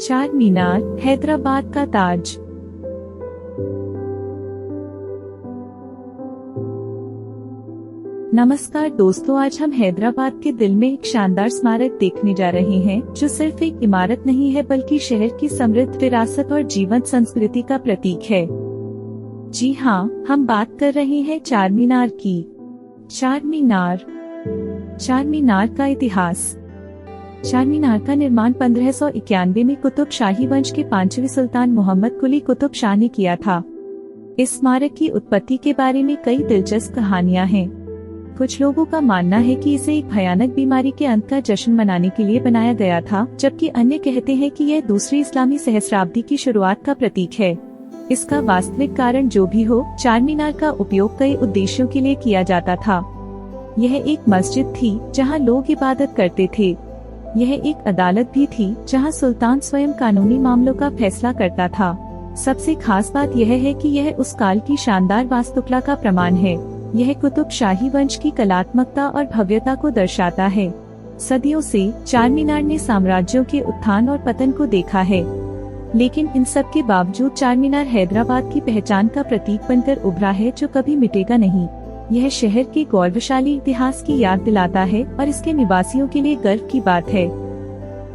चार मीनार, हैदराबाद का ताज। नमस्कार दोस्तों, आज हम हैदराबाद के दिल में एक शानदार स्मारक देखने जा रहे हैं जो सिर्फ एक इमारत नहीं है बल्कि शहर की समृद्ध विरासत और जीवंत संस्कृति का प्रतीक है। जी हाँ, हम बात कर रहे हैं चार मीनार की। चार मीनार का इतिहास। चार मीनार का निर्माण 1591 में कुतुब शाही वंश के 5वें सुल्तान मोहम्मद कुली कुतुब शाह ने किया था। इस स्मारक की उत्पत्ति के बारे में कई दिलचस्प कहानियां हैं। कुछ लोगों का मानना है कि इसे एक भयानक बीमारी के अंत का जश्न मनाने के लिए बनाया गया था, जबकि अन्य कहते हैं कि यह दूसरी इस्लामी सहस्राब्दी की शुरुआत का प्रतीक है। इसका वास्तविक कारण जो भी हो, चार मीनार का उपयोग कई उद्देश्यों के लिए किया जाता था। यह एक मस्जिद थी जहां लोग इबादत करते थे। यह एक अदालत भी थी जहां सुल्तान स्वयं कानूनी मामलों का फैसला करता था। सबसे खास बात यह है कि यह उस काल की शानदार वास्तुकला का प्रमाण है। यह कुतुब शाही वंश की कलात्मकता और भव्यता को दर्शाता है। सदियों से चार मीनार ने साम्राज्यों के उत्थान और पतन को देखा है, लेकिन इन सब के बावजूद चार मीनार हैदराबाद की पहचान का प्रतीक बनकर उभरा है जो कभी मिटेगा नहीं। यह शहर के गौरवशाली इतिहास की याद दिलाता है और इसके निवासियों के लिए गर्व की बात है।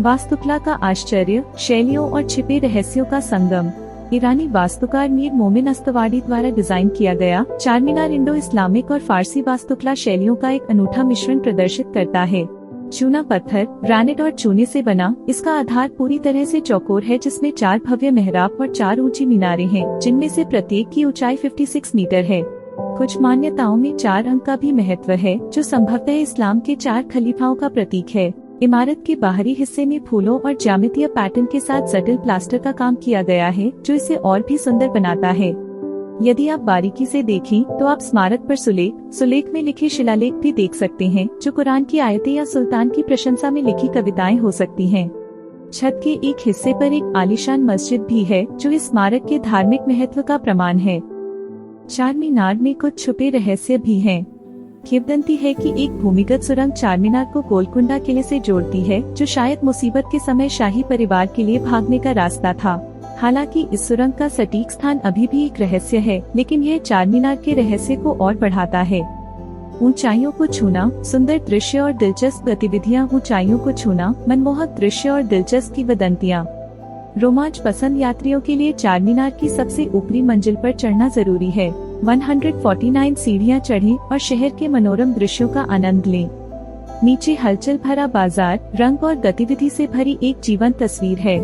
वास्तुकला का आश्चर्य, शैलियों और छिपे रहस्यों का संगम। ईरानी वास्तुकार मीर मोमिन अस्तवाड़ी द्वारा डिजाइन किया गया चार मीनार इंडो इस्लामिक और फारसी वास्तुकला शैलियों का एक अनूठा मिश्रण प्रदर्शित करता है। चूना पत्थर, ग्रेनाइट और चूने से बना, इसका आधार पूरी तरह से चौकोर है जिसमें 4 भव्य मेहराब और 4 ऊंची मीनारें हैं, जिनमें से प्रत्येक की ऊंचाई 56 मीटर है। कुछ मान्यताओं में 4 अंक का भी महत्व है, जो संभवतः इस्लाम के 4 खलीफाओं का प्रतीक है। इमारत के बाहरी हिस्से में फूलों और ज्यामितीय पैटर्न के साथ जटिल प्लास्टर का काम किया गया है, जो इसे और भी सुंदर बनाता है। यदि आप बारीकी से देखें तो आप स्मारक पर सुलेख में लिखे शिलालेख भी देख सकते हैं, जो कुरान की आयतें या सुल्तान की प्रशंसा में लिखी कविताएं हो सकती हैं। छत के एक हिस्से पर एक आलीशान मस्जिद भी है, जो इस स्मारक के धार्मिक महत्व का प्रमाण है। चार मीनार में कुछ छुपे रहस्य भी हैं। किंवदंती है कि एक भूमिगत सुरंग चार मीनार को गोलकुंडा किले से जोड़ती है, जो शायद मुसीबत के समय शाही परिवार के लिए भागने का रास्ता था। हालांकि इस सुरंग का सटीक स्थान अभी भी एक रहस्य है, लेकिन यह चार मीनार के रहस्य को और बढ़ाता है। ऊंचाइयों को छूना, सुंदर दृश्य और दिलचस्प गतिविधियां। ऊंचाइयों को छूना, मनमोहक दृश्य और दिलचस्प किंवदंतियां। रोमांच पसंद यात्रियों के लिए चार मीनार की सबसे ऊपरी मंजिल पर चढ़ना जरूरी है। 149 सीढ़ियां चढ़ें और शहर के मनोरम दृश्यों का आनंद लें। नीचे हलचल भरा बाजार, रंग और गतिविधि से भरी एक जीवंत तस्वीर है।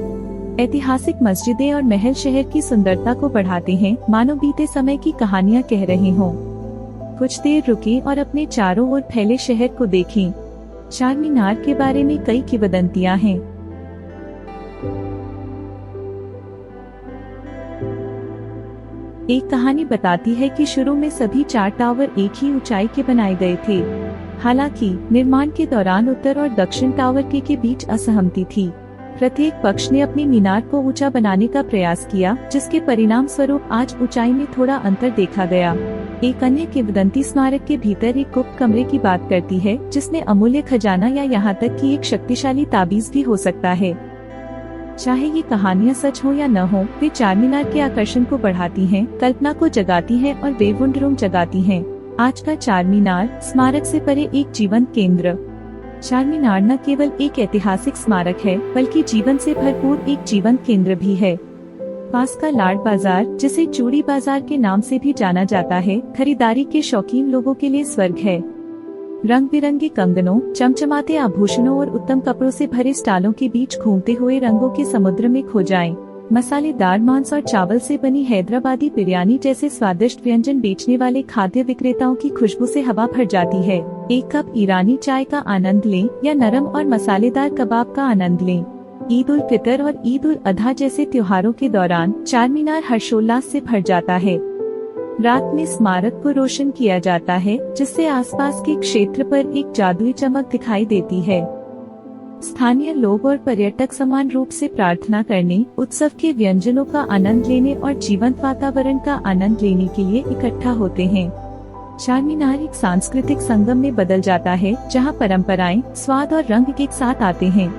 ऐतिहासिक मस्जिदें और महल शहर की सुंदरता को बढ़ाते हैं, मानो बीते समय की कहानियां कह रहे हों। कुछ देर रुकें और अपने चारों ओर फैले शहर को देखें। चार मीनार के बारे में कई किंवदंतियां हैं। एक कहानी बताती है कि शुरू में सभी 4 टावर एक ही ऊंचाई के बनाए गए थे। हालांकि निर्माण के दौरान उत्तर और दक्षिण टावर के बीच असहमति थी। प्रत्येक पक्ष ने अपनी मीनार को ऊंचा बनाने का प्रयास किया, जिसके परिणाम स्वरूप आज ऊंचाई में थोड़ा अंतर देखा गया। एक अन्य किंवदंती स्मारक के भीतर एक गुप्त कमरे की बात करती है, जिसमें अमूल्य खजाना या यहाँ तक कि एक शक्तिशाली ताबीज भी हो सकता है। चाहे ये कहानियां सच हो या न हो, वे चार मीनार के आकर्षण को बढ़ाती हैं, कल्पना को जगाती हैं और बेवुंडरुम जगाती हैं। आज का चार मीनार स्मारक से परे एक जीवंत केंद्र। चार मीनार न केवल एक ऐतिहासिक स्मारक है, बल्कि जीवन से भरपूर एक जीवंत केंद्र भी है। पास का लाड बाजार, जिसे चूड़ी बाजार के नाम से भी जाना जाता है, खरीदारी के शौकीन लोगों के लिए स्वर्ग है। रंग बिरंगे कंगनों, चमचमाते आभूषणों और उत्तम कपड़ों से भरे स्टॉलों के बीच घूमते हुए रंगों के समुद्र में खो जाएं। मसालेदार मांस और चावल से बनी हैदराबादी बिरयानी जैसे स्वादिष्ट व्यंजन बेचने वाले खाद्य विक्रेताओं की खुशबू से हवा भर जाती है। एक कप ईरानी चाय का आनंद लें या नरम और मसालेदार कबाब का आनंद लें। ईद उल फितर और ईद उल अधा जैसे त्योहारों के दौरान चार मीनार हर्षोल्लास से भर जाता है। रात में स्मारक को रोशन किया जाता है, जिससे आसपास के क्षेत्र पर एक जादुई चमक दिखाई देती है। स्थानीय लोग और पर्यटक समान रूप से प्रार्थना करने, उत्सव के व्यंजनों का आनंद लेने और जीवंत वातावरण का आनंद लेने के लिए इकट्ठा होते हैं। चार मीनार एक सांस्कृतिक संगम में बदल जाता है, जहां परंपराएं, स्वाद और रंग एक साथ आते हैं।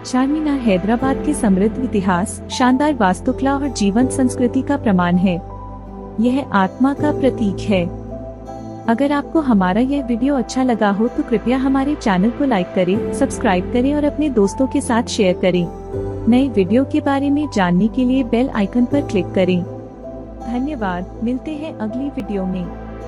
चारमीनार हैदराबाद के समृद्ध इतिहास, शानदार वास्तुकला और जीवंत संस्कृति का प्रमाण है। यह आत्मा का प्रतीक है। अगर आपको हमारा यह वीडियो अच्छा लगा हो तो कृपया हमारे चैनल को लाइक करें, सब्सक्राइब करें और अपने दोस्तों के साथ शेयर करें। नए वीडियो के बारे में जानने के लिए बेल आइकन पर क्लिक करें। धन्यवाद, मिलते हैं अगली वीडियो में।